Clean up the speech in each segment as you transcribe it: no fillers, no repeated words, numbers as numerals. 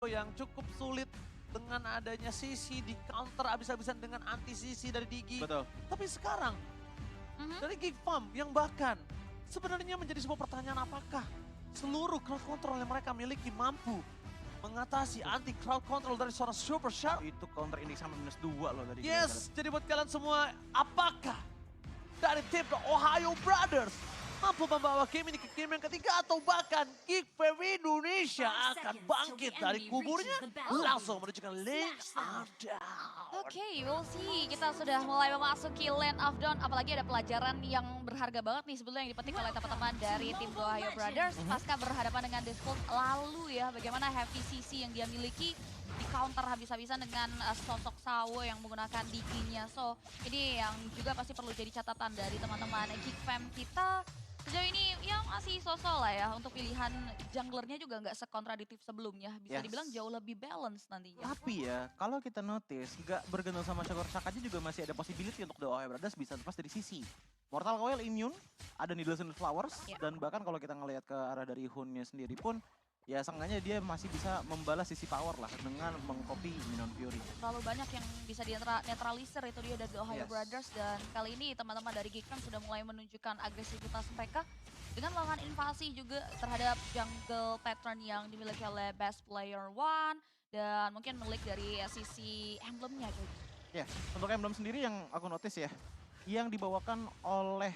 yang cukup sulit dengan adanya Sisi di counter abis-abisan dengan anti Sisi dari Digi. Betul. Tapi sekarang dari Geek Farm yang bahkan sebenarnya menjadi sebuah pertanyaan, apakah seluruh crowd control yang mereka miliki mampu mengatasi anti crowd control dari seorang Super Shark? Itu counter index sama -2 loh dari Yes, jadi buat kalian semua, apakah dari tim The Ohio Brothers mampu membawa game ini ke game yang ketiga, atau bahkan Geek Fam Indonesia akan bangkit dari kuburnya langsung menuju ke Lane of Dawn. Oke, we'll see. Kita sudah mulai memasuki Land of Dawn. Apalagi ada pelajaran yang berharga banget nih sebetulnya yang dipetik oleh teman-teman dari tim The Ohio Brothers. Pasca berhadapan dengan Discord lalu ya, bagaimana heavy CC yang dia miliki di counter habis-habisan dengan sosok Sawo yang menggunakan Digi-nya. So, ini yang juga pasti perlu jadi catatan dari teman-teman Geek Fam kita. Sejauh ini ya masih sosok lah ya, untuk pilihan junglernya juga nggak sekontradiktif sebelumnya. Bisa dibilang jauh lebih balance nantinya. Tapi ya, kalau kita notice, nggak bergantung sama Shakor Shark aja juga masih ada possibility untuk The Ohio Brothers bisa lepas dari sisi. Mortal Coil immune, ada Needles and Flowers, dan bahkan kalau kita ngelihat ke arah dari Hun-nya sendiri pun, ya seenggaknya dia masih bisa membalas sisi power lah dengan mengcopy Minion Fury. Terlalu banyak yang bisa netralisir itu dia dari The Ohio Brothers, dan kali ini teman-teman dari Geek Fam sudah mulai menunjukkan agresivitas mereka dengan melakukan invasi juga terhadap jungle pattern yang dimiliki oleh Best Player One dan mungkin milik dari sisi emblemnya. Ya, untuk emblem sendiri yang aku notice ya, yang dibawakan oleh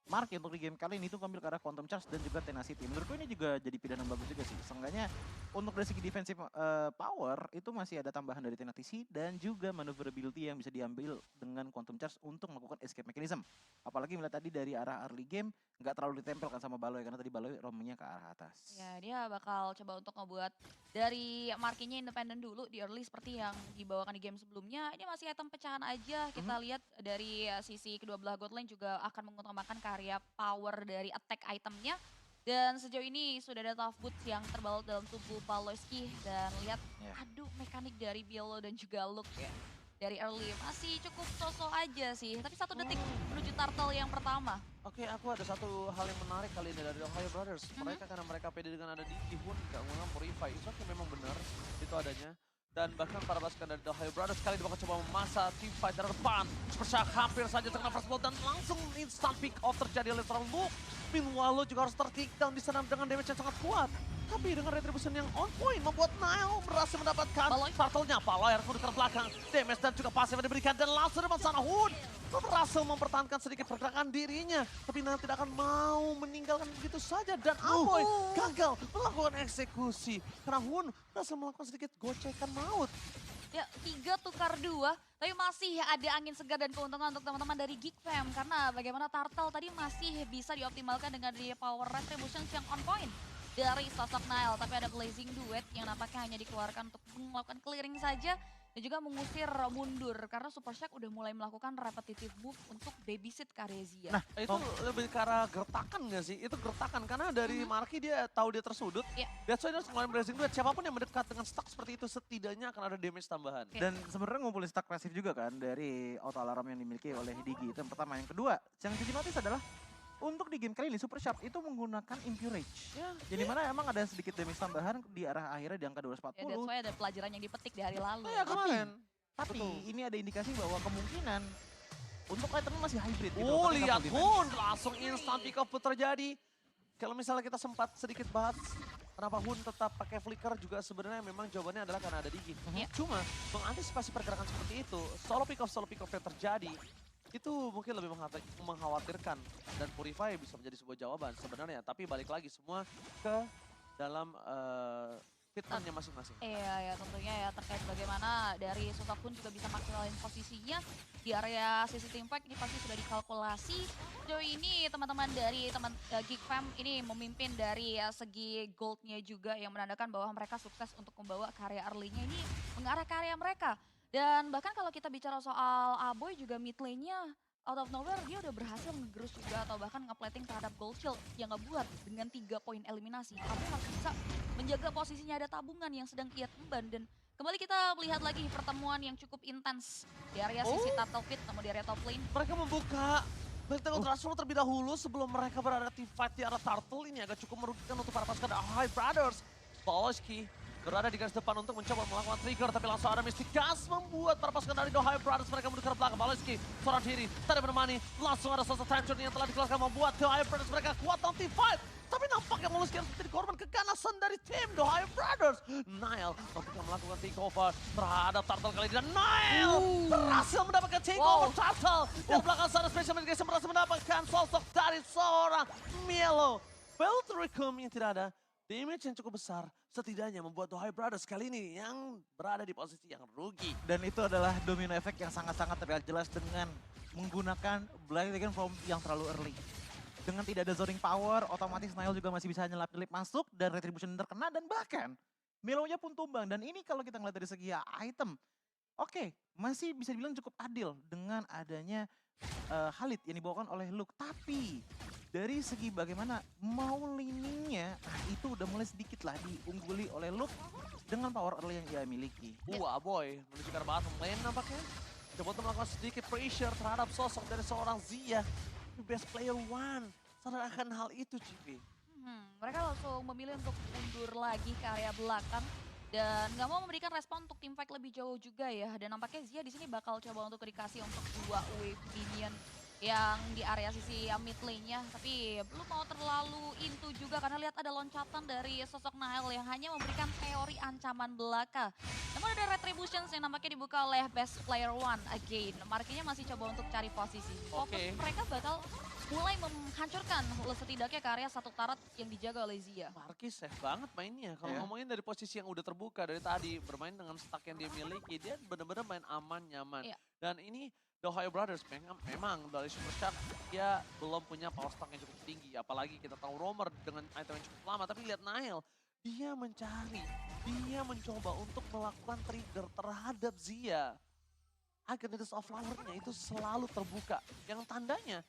Mark untuk di game kali ini tuh ngambil ke arah Quantum Charge dan juga Tenacity. Menurutku ini juga jadi pilihan yang bagus juga sih. Seenggaknya untuk dari segi defensive power itu masih ada tambahan dari Tenacity dan juga maneuverability yang bisa diambil dengan Quantum Charge untuk melakukan escape mechanism. Apalagi melihat tadi dari arah early game nggak terlalu ditempelkan sama Baloy karena tadi Baloy roamingnya ke arah atas. Ya, dia bakal coba untuk ngebuat dari markinya independen dulu di early seperti yang dibawakan di game sebelumnya. Ini masih item pecahan aja. Kita lihat dari sisi kedua belah god lane juga akan mengutamakan karya power dari attack itemnya. Dan sejauh ini sudah ada tough boots yang terbalut dalam tubuh Baloyski. Dan lihat, aduh mekanik dari Biolo dan juga Luke ya. Dari early masih cukup sosok aja sih. Tapi 1 detik menuju turtle yang pertama. Oke, aku ada satu hal yang menarik kali ini dari The Ohio Brothers. Mereka karena mereka pede dengan ada Digi Hun, gak menggunakan Purify. Itu memang benar, itu adanya. Dan bahkan para pasukan dari The Ohio Brothers kali ini bakal coba memasak team fight dari depan. Super Shark hampir saja terkena first blood dan langsung instant pick off terjadi oleh seorang Luke. Meanwhile, juga harus terkick down di sana dengan damage yang sangat kuat. Tapi dengan retribution yang on point membuat Nile berhasil mendapatkan turtle-nya. Baloy harus mundur ke belakang. Damage dan juga pasif yang diberikan dan langsung depan sana Hun berhasil mempertahankan sedikit pergerakan dirinya. Tapi Nile tidak akan mau meninggalkan begitu saja. Dan Aboy gagal melakukan eksekusi. Karena Hun berhasil melakukan sedikit gocekan maut. Ya, 3 tukar 2, tapi masih ada angin segar dan keuntungan untuk teman-teman dari Geek Fam. Karena bagaimana Turtle tadi masih bisa dioptimalkan dengan di power retribution yang on point dari sosok Nile. Tapi ada Blazing Duet yang nampaknya hanya dikeluarkan untuk melakukan clearing saja. Dan juga mengusir mundur karena Super Shark udah mulai melakukan repetitive move untuk babysit Karezia. Nah, itu lebih ke arah gertakan nggak sih? Itu gertakan karena dari Marky dia tahu dia tersudut. That's why dia harus ngeluarin Blazing Duet. Siapapun yang mendekat dengan stack seperti itu setidaknya akan ada damage tambahan. Dan sebenarnya ngumpulin stack pasif juga kan dari auto alarm yang dimiliki oleh Digi. Itu yang pertama. Yang kedua, yang jadi notice adalah untuk di game kali ini Super Shark itu menggunakan Impurage. Jadi mana emang ada sedikit damage tambahan di arah akhirnya di angka 240. Ya, that's why ada pelajaran yang dipetik di hari lalu. Ya kemarin. Tapi ini ada indikasi bahwa kemungkinan untuk item masih hybrid gitu. Oh lihat Hun, langsung instant pick up terjadi. Kalau misalnya kita sempat sedikit bahas kenapa Hun tetap pakai flicker juga sebenarnya memang jawabannya adalah karena ada Digi. Cuma mengantisipasi pergerakan seperti itu, solo pick off yang terjadi, itu mungkin lebih mengkhawatirkan. Dan Purify bisa menjadi sebuah jawaban sebenarnya. Tapi balik lagi semua ke dalam fitmannya masing-masing. Iya ya, tentunya ya terkait bagaimana dari sosok pun juga bisa maksimalin posisinya di area sisi team fight. Ini pasti sudah dikalkulasi. Sejauh ini teman-teman dari Geek Fam ini memimpin dari segi goldnya juga yang menandakan bahwa mereka sukses untuk membawa karya early-nya ini mengarah karya mereka. Dan bahkan kalau kita bicara soal Aboy juga mid lane-nya out of nowhere dia udah berhasil ngegerus juga atau bahkan ngeplating terhadap gold shield yang ngebuat dengan 3 poin eliminasi. Aboy masih bisa menjaga posisinya, ada tabungan yang sedang ia emban. Dan kembali kita melihat lagi pertemuan yang cukup intens di area sisi turtle pit namun di area top lane. Mereka membuka Battle transfer terlebih dahulu sebelum mereka berada di fight di arah turtle. Ini agak cukup merugikan untuk para pasukan Ohio Brothers. Baloyski berada di garis depan untuk mencoba melakukan trigger, tapi langsung ada Mystic Gas membuat para pasukan dari The Ohio Brothers mereka mundur ke belakang. Baleski seorang diri, tidak menemani, langsung ada sosok time turn yang telah dikeluarkan membuat The Ohio Brothers mereka kuat dalam team fight. Tapi nampaknya Moleskine menjadi korban keganasan dari tim The Ohio Brothers. Nile tampaknya melakukan takeover terhadap Turtle kali ini. Dan Nile berhasil mendapatkan takeover Turtle. Di belakang sana Special Mitigation berhasil mendapatkan sosok dari seorang Mielo. Beltricum yang tidak ada damage yang cukup besar. Setidaknya membuat The Ohio Brothers kali ini yang berada di posisi yang rugi. Dan itu adalah domino effect yang sangat-sangat terlihat jelas dengan menggunakan Black Dragon Form yang terlalu early. Dengan tidak ada zoning power, otomatis Nile juga masih bisa nyelip masuk dan Retribution terkena dan bahkan Melonya pun tumbang. Dan ini kalau kita ngeliat dari segi item, oke, masih bisa dibilang cukup adil dengan adanya Khalid yang dibawakan oleh Luke. Tapi dari segi bagaimana mau laningnya, itu udah mulai sedikit lah diungguli oleh Luke dengan power early yang ia miliki. Wah boy, menuju ke arah bottom lane nampaknya. Coba untuk melakukan sedikit pressure terhadap sosok dari seorang Zia. Best player one, sadar akan hal itu Cipi. Mereka langsung memilih untuk mundur lagi ke area belakang dan nggak mau memberikan respon untuk tim fight lebih jauh juga ya. Dan nampaknya Zia di sini bakal coba untuk dikasih untuk 2 wave minion yang di area sisi mid lane-nya, tapi belum mau terlalu into juga karena lihat ada loncatan dari sosok Nile yang hanya memberikan teori ancaman belaka. Namun ada Retributions yang nampaknya dibuka oleh Best Player One again. Markinya masih coba untuk cari posisi. Fokus mereka bakal mulai menghancurkan setidaknya ke area satu turret yang dijaga oleh Zia. Marquis safe banget mainnya. Kalau ngomongin dari posisi yang udah terbuka dari tadi, bermain dengan stack yang dia miliki, dia benar-benar main aman, nyaman. Dan ini The Ohio Brothers memang dari Supershark dia belum punya power stack yang cukup tinggi. Apalagi kita tahu Romer dengan item yang cukup lama. Tapi lihat Nile, dia mencari, dia mencoba untuk melakukan trigger terhadap Zia. Agnes of Flower-nya itu selalu terbuka. Yang tandanya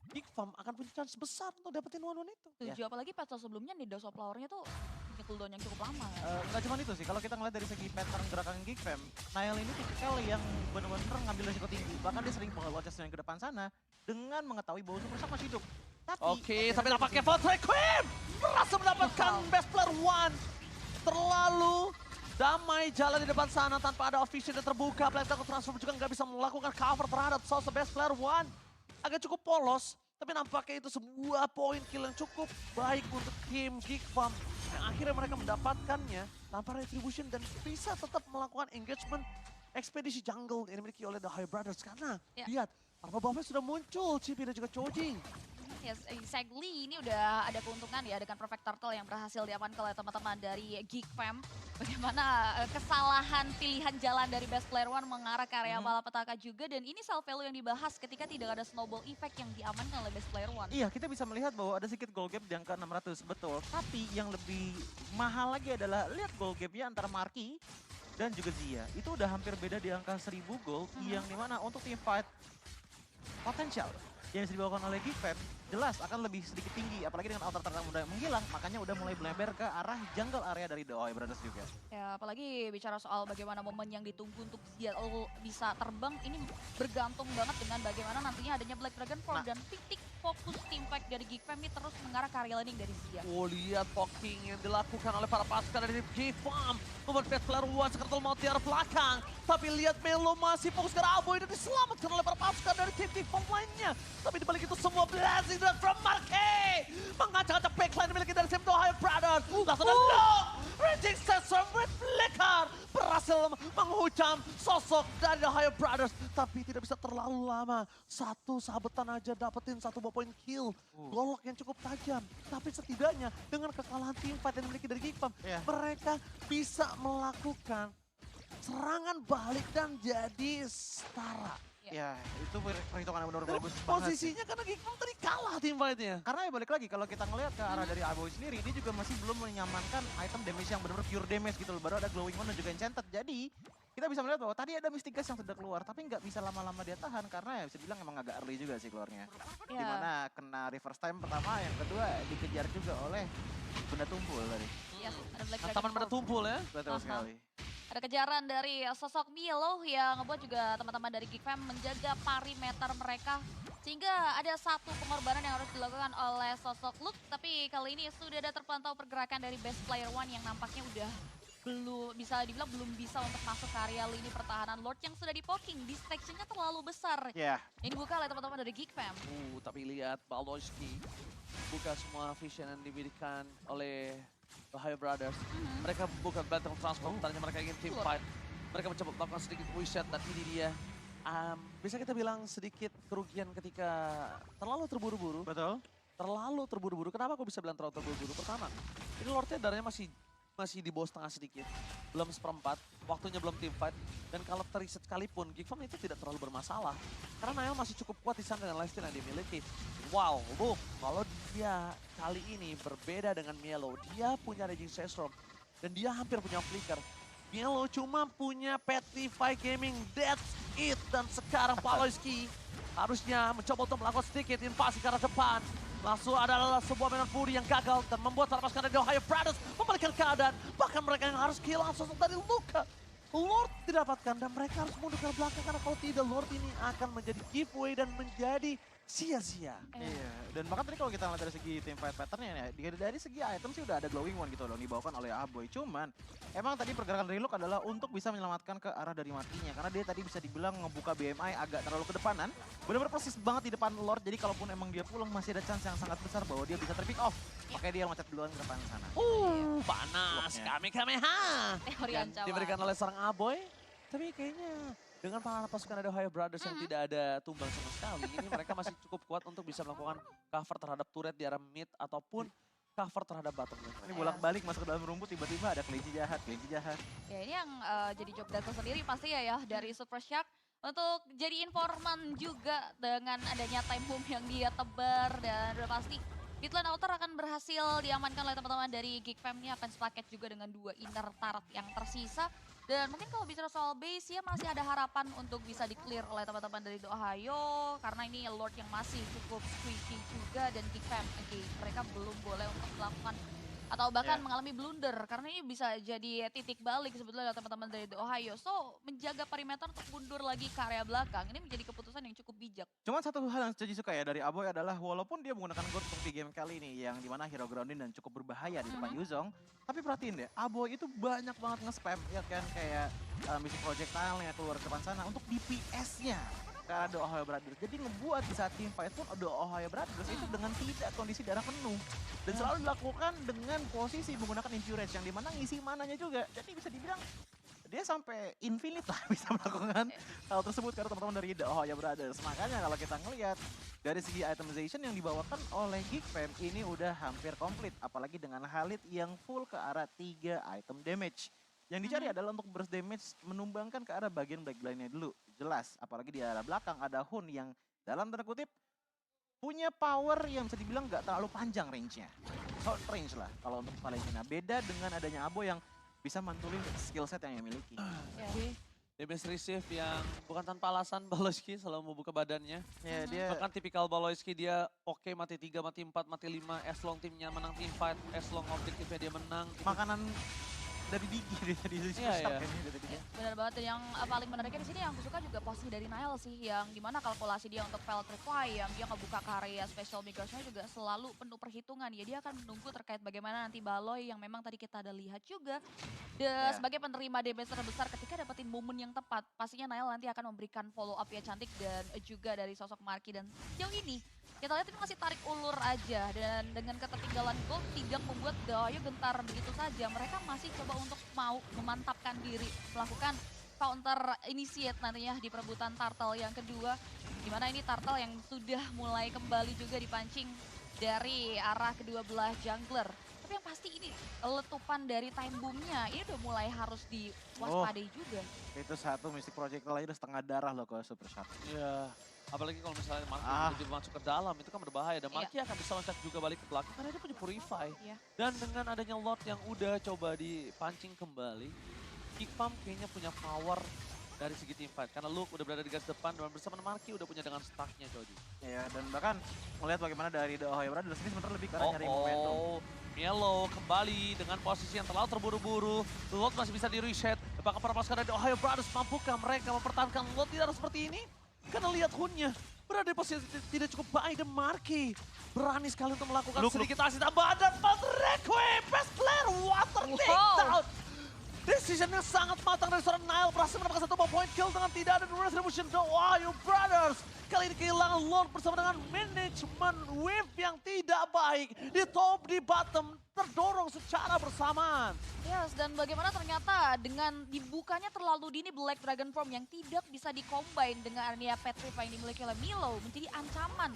Big Farm akan punya chance besar untuk dapetin one-one itu. Tujuh, apalagi patch sebelumnya nih Dose of Flower-nya tuh punya cooldown yang cukup lama. Nggak cuma itu sih, kalau kita ngeliat dari segi pattern gerakan Geek Fam, Nile ini tipikal yang benar-benar ngambil resiko tinggi. Bahkan dia sering bawa chest yang ke depan sana dengan mengetahui bahwa Supershark masih hidup. Tapi nampaknya Beltricum berhasil mendapatkan Best Player One. Terlalu damai jalan di depan sana tanpa ada official yang terbuka. Black Tackle Transform juga nggak bisa melakukan cover terhadap sosok Best Player One. Agak cukup polos, tapi nampaknya itu sebuah poin kill yang cukup baik untuk tim Geek Farm. Yang akhirnya mereka mendapatkannya tanpa retribution dan bisa tetap melakukan engagement ekspedisi jungle yang dimiliki oleh The Ohio Brothers. Karena lihat, para buffnya sudah muncul, Cipi dan juga Chojing. Yes, exactly. Ini udah ada keuntungan ya dengan Perfect Turtle yang berhasil diamankan oleh teman-teman dari Geek Fam. Bagaimana kesalahan pilihan jalan dari Best Player One mengarah ke area malapetaka juga. Dan ini self value yang dibahas ketika tidak ada snowball effect yang diamankan oleh Best Player One. Iya, kita bisa melihat bahwa ada sedikit goal gap di angka 600, betul. Tapi yang lebih mahal lagi adalah lihat goal gapnya antara Marky dan juga Zia. Itu udah hampir beda di angka 1000 gold yang dimana untuk team fight potensial yang dibawakan oleh Geek Fam jelas akan lebih sedikit tinggi, apalagi dengan outer turret udah menghilang, makanya udah mulai melebar ke arah jungle area dari The Ohio Brothers juga. Ya, apalagi bicara soal bagaimana momen yang ditunggu untuk Zia bisa terbang, ini bergantung banget dengan bagaimana nantinya adanya Black Dragon Form dan titik fokus team fight dari Geek Fam ini terus mengarah ke area landing dari Zia. Oh, lihat poking yang dilakukan oleh para pasukan dari Geek Farm. Membuat Best Player One sekarang mau tiar belakang. Tapi lihat Melo masih fokus ke arah Aboy dan diselamatkan oleh para pasukan dari tim Geek Farm lainnya. Tapi dibalik itu semua Blazing Drag from Marquez mengacak-acak backline dimiliki dari tim The Ohio Brothers. Langsung ada Lock, Raging Sensor with Flicker berhasil menghujam sosok dari The Ohio Brothers. Tapi tidak bisa terlalu lama. Satu sahabetan aja dapetin satu point kill. Golok yang cukup tajam. Tapi setidaknya dengan kekalahan tim fight yang dimiliki dari Geek Farm, mereka bisa melakukan serangan balik dan jadi setara. Ya, itu perhitungan yang benar-benar bagus banget. Posisinya karena Geek Farm tadi kalah tim fight-nya. Karena ya balik lagi, kalau kita ngelihat ke arah dari Aboy sendiri, dia juga masih belum menyamankan item damage yang benar-benar pure damage gitu loh. Baru ada Glowing One dan juga Enchanted. Jadi, kita bisa melihat bahwa tadi ada Mystic Gas yang sudah keluar, tapi nggak bisa lama-lama dia tahan karena ya bisa bilang emang agak early juga sih keluarnya. Dimana kena reverse time pertama, yang kedua dikejar juga oleh benda tumpul tadi. Yes, ada Black Dragon Taman benda tumpul ya. Betul sekali. Ada kejaran dari sosok Mielo yang ngebuat juga teman-teman dari Geek Fam menjaga perimeter mereka. Sehingga ada satu pengorbanan yang harus dilakukan oleh sosok Luke. Tapi kali ini sudah ada terpantau pergerakan dari Best Player One yang nampaknya udah belum bisa dibilang belum bisa untuk masuk ke area lini pertahanan Lord yang sudah di-poking. Distraction-nya terlalu besar. Ya, Ini dibuka oleh teman-teman dari Geek Fam. Tapi lihat Baldoski buka semua vision yang diberikan oleh Ohio Brothers. Mereka bukan battle transform, tadinya mereka ingin team fight. Mereka mencoba melakukan sedikit reset dan ini dia. Bisa kita bilang sedikit kerugian ketika terlalu terburu-buru. betul. Terlalu terburu-buru. Kenapa aku bisa bilang terlalu terburu-buru? Pertama, ini Lordnya darahnya masih di bawah setengah sedikit. Belum seperempat, waktunya belum team fight. Dan kalau terreset sekalipun, Geek Fam itu tidak terlalu bermasalah. Karena Nail masih cukup kuat di sana dengan lifesteal yang dimiliki. Wow, look, kalau dia kali ini berbeda dengan Mielo, dia punya Raging Sandstorm. Dan dia hampir punya Flicker. Mielo cuma punya Petrify Gaming, that's it. Dan sekarang Paloyski harusnya mencoba untuk melakukan sedikit invasi ke arah depan. Langsung adalah sebuah Menon Fury yang gagal dan membuat para pasukan dari Ohio Brothers membalikan keadaan. Bahkan mereka yang harus kehilangan sosok dari Luka. Lord didapatkan dan mereka harus mundur ke belakang karena kalau tidak Lord ini akan menjadi giveaway dan menjadi sia-sia. Iya, dan bahkan tadi kalau kita lihat dari segi team fight patternnya ya, dari segi item sih udah ada glowing one gitu loh dibawakan oleh Aboy. Cuman emang tadi pergerakan dari Luke adalah untuk bisa menyelamatkan ke arah dari matinya. Karena dia tadi bisa dibilang ngebuka BMI agak terlalu kedepanan. Benar-benar persis banget di depan Lord, jadi kalaupun emang dia pulang masih ada chance yang sangat besar bahwa dia bisa terpick off. Makanya dia loncat duluan ke depan sana. Panas, Bloknya. Kamehameha. Teori Yang ancaman. diberikan oleh seorang Aboy. Tapi kayaknya dengan para pasukan dari Ohio Brothers yang tidak ada tumbang sama sekali, ini mereka masih cukup kuat untuk bisa melakukan cover terhadap turret di arah mid ataupun cover terhadap bottom lane. Ini bolak-balik masuk ke dalam rumput tiba-tiba ada kelinci jahat. Ya ini yang jadi job Dato sendiri pasti ya dari Super Shark untuk jadi informan juga dengan adanya time bomb yang dia tebar dan udah pasti Midland Outer akan berhasil diamankan oleh teman-teman dari Geek Fam. Ini akan sepaket juga dengan 2 inner turret yang tersisa. Dan mungkin kalau bicara soal base ya masih ada harapan untuk bisa di-clear oleh teman-teman dari The Ohio. Karena ini Lord yang masih cukup squeaky juga dan Geek Fam again. Mereka belum boleh untuk melakukan atau bahkan mengalami blunder. Karena ini bisa jadi titik balik sebetulnya teman-teman dari The Ohio. So menjaga perimeter untuk mundur lagi ke area belakang. Ini menjadi keputusan yang cukup bijak. Cuman satu hal yang jadi suka ya dari Aboy adalah walaupun dia menggunakan God untuk di game kali ini yang dimana hero grounding dan cukup berbahaya di depan Yuzong, tapi perhatiin deh, Aboy itu banyak banget nge-spam ya kan kayak misi projectile yang keluar ke depan sana untuk DPS-nya karena The Ohio Brothers. Jadi ngebuat di saat team fight pun The Ohio Brothers itu dengan tidak kondisi darah penuh dan selalu dilakukan dengan posisi menggunakan Infuriate yang dimana ngisi mananya juga. Jadi bisa dibilang dia sampai infinite lah bisa melakukan hal tersebut karena teman-teman dari The Ohio Brothers. Makanya kalau kita ngelihat dari segi itemization yang dibawakan oleh Geek Fam ini udah hampir komplit. Apalagi dengan Khalid yang full ke arah 3 item damage. Yang dicari adalah untuk burst damage menumbangkan ke arah bagian backline-nya dulu. Jelas, apalagi di arah belakang ada Hun yang dalam tanda kutip punya power yang bisa dibilang nggak terlalu panjang range-nya. Short range lah kalau untuk Valencia. Beda dengan adanya Abo yang bisa mantulin skill set yang dia miliki. DBS receive yang bukan tanpa alasan Baloyski selalu membuka badannya. Ya, dia Bahkan tipikal Baloyski dia oke mati 3, mati 4, mati 5, as long timnya menang team fight, as long objektifnya dia menang. makanan dari Digi dia tadi di Iya, iya. Benar banget, dan yang paling menariknya di sini yang aku suka juga posisi dari Nail sih, yang dimana kalkulasi dia untuk Pelt Reply, yang dia ngebuka ke area special migrasinya juga selalu penuh perhitungan. Ya dia akan menunggu terkait bagaimana nanti Baloy yang memang tadi kita ada lihat juga. Dan sebagai penerima damage terbesar ketika dapetin momen yang tepat, pastinya Nail nanti akan memberikan follow up ya cantik dan juga dari sosok Marky. Dan sejauh ini kita lihat ini masih tarik ulur aja, dan dengan ketertinggalan gold tidak membuat Daoyo gentar begitu saja. Mereka masih coba untuk mau memantapkan diri, melakukan counter initiate nantinya di perebutan turtle yang kedua. Dimana ini turtle yang sudah mulai kembali juga dipancing dari arah kedua belah jungler. Tapi yang pasti ini letupan dari time boomnya ini udah mulai harus diwaspadai juga. Itu satu Mystic Projectile aja udah setengah darah loh ke Super Shark. Iya. Apalagi kalau misalnya Marky tiba-tiba masuk ke dalam, itu kan berbahaya. Dan Marky akan bisa loncat juga balik ke belakang karena dia punya Purify. Dan dengan adanya Lord yang udah coba dipancing kembali, Geek Fam kayaknya punya power dari segi team fight. Karena Luke udah berada di garis depan dan bersama Marky udah punya dengan stacknya Joji. Iya, dan bahkan melihat bagaimana dari The Ohio Brothers ini sebenarnya lebih karena nyari momentum. Mielo kembali dengan posisi yang terlalu terburu-buru. Lord masih bisa di-reset. Apakah para pasukan dari The Ohio Brothers mampukah mereka mempertahankan Lord tidak seperti ini? Karena lihat Hunnya berada di posisi tidak cukup baik dan Marky berani sekali untuk melakukan sedikit aksi tambahan dan Requiem, best player water takedown. Decisionnya sangat matang dari seorang Nile, berhasil mendapatkan 1 point kill dengan tidak ada retribution. The Ohio Brothers kali ini kehilangan Lord bersama dengan manajemen wave yang tidak baik. Di top, di bottom, terdorong secara bersamaan. Yes, dan bagaimana ternyata dengan dibukanya terlalu dini Black Dragon Form yang tidak bisa dikombine dengan area Petrify yang dimiliki oleh Milo menjadi ancaman.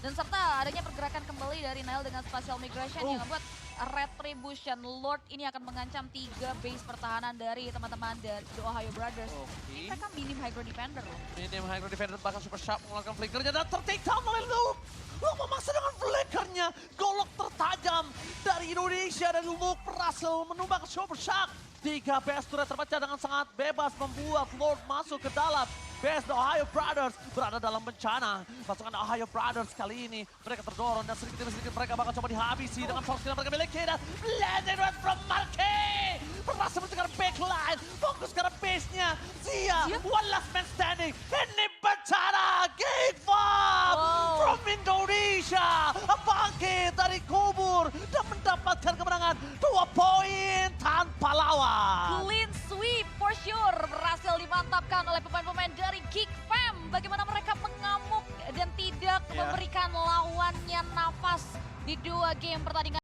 Dan serta adanya pergerakan kembali dari Nile dengan Spatial Migration yang membuat Retribution Lord ini akan mengancam 3 base pertahanan dari teman-teman dari The Ohio Brothers. Ini mereka minim high ground defender loh. Minim high ground defender, bahkan Super Sharp mengeluarkan flickernya dan ter-take down oleh Luke. Luke memaksa dengan flickernya, golok tertajam dari Indonesia dan Luke berhasil menumbang Super Shark. 3 base turret terpecah dengan sangat bebas membuat Lord masuk ke dalam base. The Ohio Brothers berada dalam bencana. Pasukan The Ohio Brothers kali ini mereka terdorong dan sedikit demi sedikit mereka bakal coba dihabisi dengan force yang mereka miliki. Dan blended right from Marquez berhasil mencegah backline, fokus ke base-nya. Zia, one last man standing. Ini bencana, Geek Farm from Indonesia bangkit dari kubur dan mendapatkan kemenangan 2 poin tanpa lawan. Clean sweep for sure berhasil dimantapkan oleh pemain-pemain dari Geek Fam. Bagaimana mereka mengamuk dan tidak memberikan lawannya nafas di 2 game pertandingan.